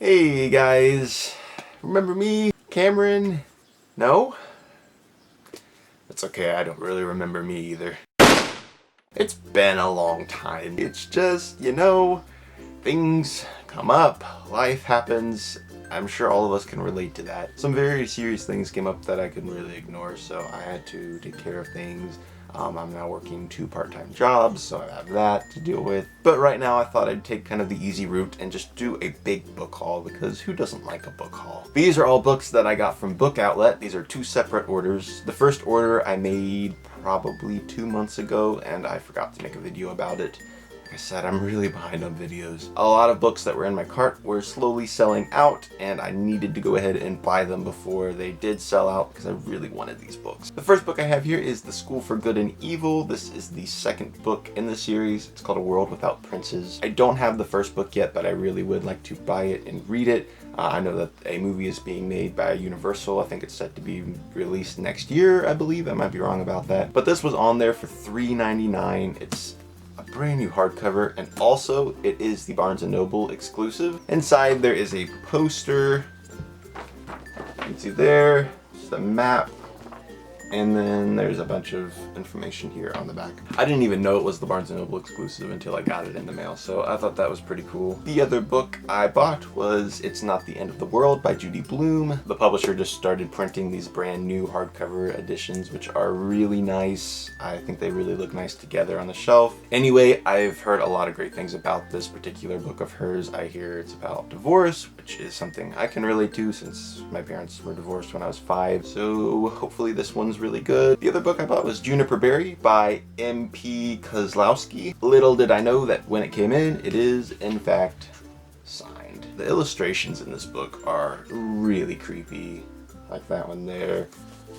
Hey guys, remember me? Cameron? No? That's okay, I don't really remember me either. It's been a long time. It's just, things come up, life happens. I'm sure all of us can relate to that. Some very serious things came up that I couldn't really ignore, so I had to take care of things. I'm now working 2 part-time jobs, so I have that to deal with. But right now I thought I'd take kind of the easy route and just do a big book haul, because who doesn't like a book haul? These are all books that I got from Book Outlet. These are 2 separate orders. The first order I made probably 2 months ago, and I forgot to make a video about it. Like I said, I'm really behind on videos. A lot of books that were in my cart were slowly selling out, and I needed to go ahead and buy them before they did sell out because I really wanted these books. The first book I have here is The School for Good and Evil. This is the second book in the series. It's called A World Without Princes. I don't have the first book yet, but I really would like to buy it and read it. I know that a movie is being made by Universal. I think it's set to be released next year, I believe. I might be wrong about that. But this was on there for $3.99. It's a brand new hardcover, and also it is the Barnes & Noble exclusive. Inside there is a poster. You can see there, just a map. And then there's a bunch of information here on the back. I didn't even know it was the Barnes & Noble exclusive until I got it in the mail, so I thought that was pretty cool. The other book I bought was It's Not the End of the World by Judy Blume. The publisher just started printing these brand new hardcover editions, which are really nice. I think they really look nice together on the shelf. Anyway, I've heard a lot of great things about this particular book of hers. I hear it's about divorce, which is something I can relate to since my parents were divorced when I was 5, so hopefully this one's really good. The other book I bought was Juniper by M.P. Kozlowski. Little did I know that when it came in, it is in fact signed. The illustrations in this book are really creepy, like that one there.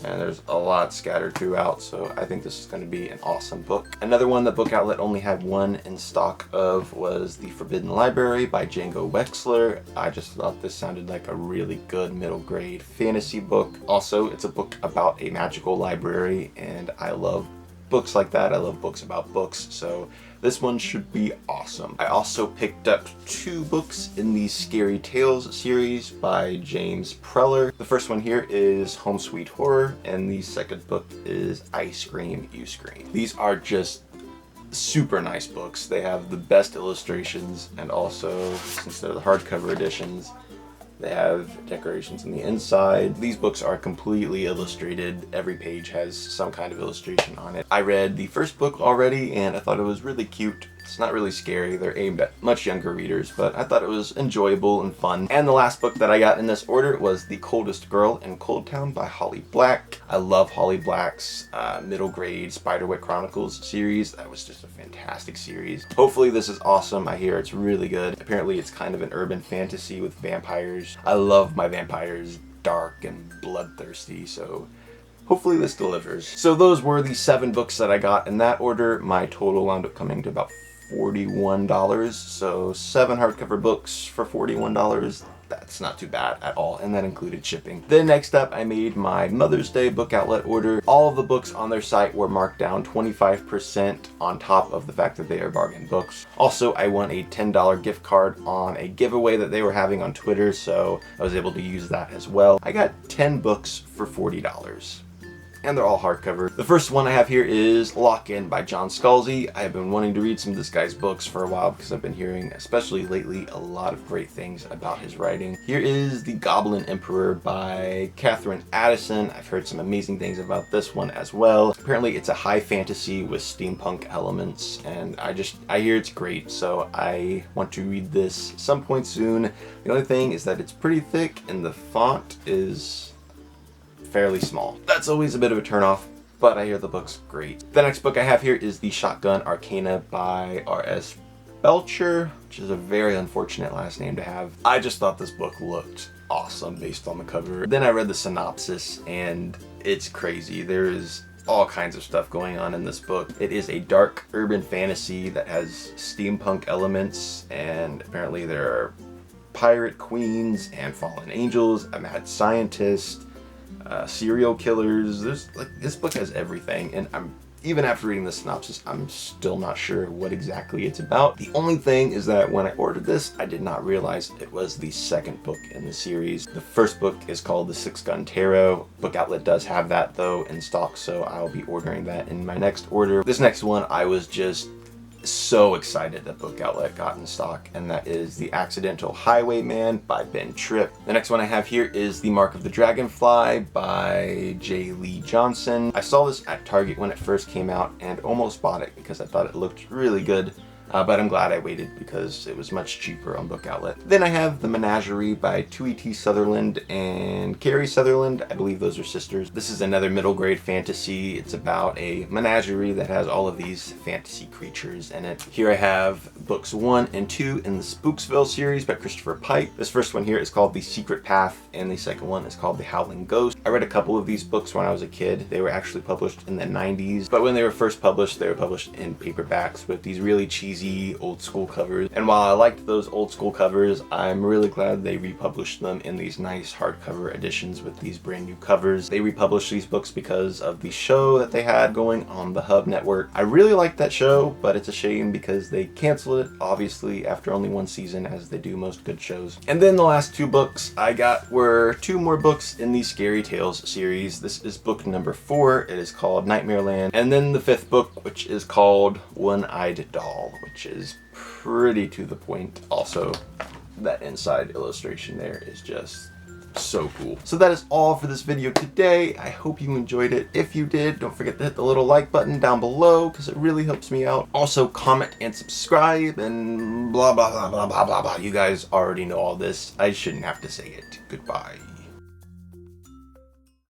And there's a lot scattered throughout, so I think this is going to be an awesome book. Another one that Book Outlet only had one in stock of was The Forbidden Library by Django Wexler. I just thought this sounded like a really good middle grade fantasy book. Also, it's a book about a magical library, and I love books like that. I love books about books, so this one should be awesome. I also picked up 2 books in the Scary Tales series by James Preller. The first one here is Home Sweet Horror, and the second book is I Scream, You Scream. These are just super nice books. They have the best illustrations, and also, since they're the hardcover editions, they have decorations on the inside. These books are completely illustrated. Every page has some kind of illustration on it. I read the first book already, and I thought it was really cute. It's not really scary. They're aimed at much younger readers, but I thought it was enjoyable and fun. And the last book that I got in this order was The Coldest Girl in Coldtown by Holly Black. I love Holly Black's middle grade Spiderwick Chronicles series. That was just a fantastic series. Hopefully this is awesome. I hear it's really good. Apparently it's kind of an urban fantasy with vampires. I love my vampires dark and bloodthirsty, so hopefully this delivers. So those were the 7 books that I got in that order. My total wound up coming to about $41, so 7 hardcover books for $41. That's not too bad at all, and that included shipping. Then next up, I made my Mother's Day Book Outlet order. All of the books on their site were marked down 25% on top of the fact that they are bargain books. Also, I won a $10 gift card on a giveaway that they were having on Twitter, so I was able to use that as well. I got 10 books for $40. And they're all hardcover. The first one I have here is Lock In by John Scalzi. I have been wanting to read some of this guy's books for a while because I've been hearing, especially lately, a lot of great things about his writing. Here is The Goblin Emperor by Katherine Addison. I've heard some amazing things about this one as well. Apparently it's a high fantasy with steampunk elements, and I hear it's great, so I want to read this some point soon. The only thing is that it's pretty thick and the font is fairly small. That's always a bit of a turnoff, but I hear the book's great. The next book I have here is The Shotgun Arcana by R.S. Belcher, which is a very unfortunate last name to have. I just thought this book looked awesome based on the cover. Then I read the synopsis, and it's crazy. There is all kinds of stuff going on in this book. It is a dark urban fantasy that has steampunk elements, and apparently there are pirate queens and fallen angels, a mad scientist, serial killers. This book has everything, and I'm even after reading the synopsis, I'm still not sure what exactly it's about. The only thing is that when I ordered this, I did not realize it was the second book in the series. The first book is called The Six Gun Tarot. Book Outlet does have that though in stock, so I'll be ordering that in my next order. This next one, I was just so excited that Book Outlet got in stock, and that is The Accidental Highwayman by Ben Tripp. The next one I have here is The Mark of the Dragonfly by J. Lee Johnson. I saw this at Target when it first came out and almost bought it because I thought it looked really good. But I'm glad I waited because it was much cheaper on Book Outlet. Then I have The Menagerie by Tui T. Sutherland and Carrie Sutherland. I believe those are sisters. This is another middle grade fantasy. It's about a menagerie that has all of these fantasy creatures in it. Here I have books 1 and 2 in the Spooksville series by Christopher Pike. This first one here is called The Secret Path, and the second one is called The Howling Ghost. I read a couple of these books when I was a kid. They were actually published in the 90s, but when they were first published, they were published in paperbacks with these really cheesy old school covers. And while I liked those old school covers, I'm really glad they republished them in these nice hardcover editions with these brand new covers. They republished these books because of the show that they had going on the Hub Network. I really liked that show, but it's a shame because they canceled it, obviously, after only one season, as they do most good shows. And then the last 2 books I got were 2 more books in the Scary Tales series. This is book number 4. It is called Nightmareland. And then the 5th book, which is called One-Eyed Doll, which is pretty to the point. Also, that inside illustration there is just so cool. So that is all for this video today. I hope you enjoyed it. If you did, don't forget to hit the little like button down below because it really helps me out. Also, comment and subscribe and blah blah blah blah blah blah blah. You guys already know all this. I shouldn't have to say it. Goodbye.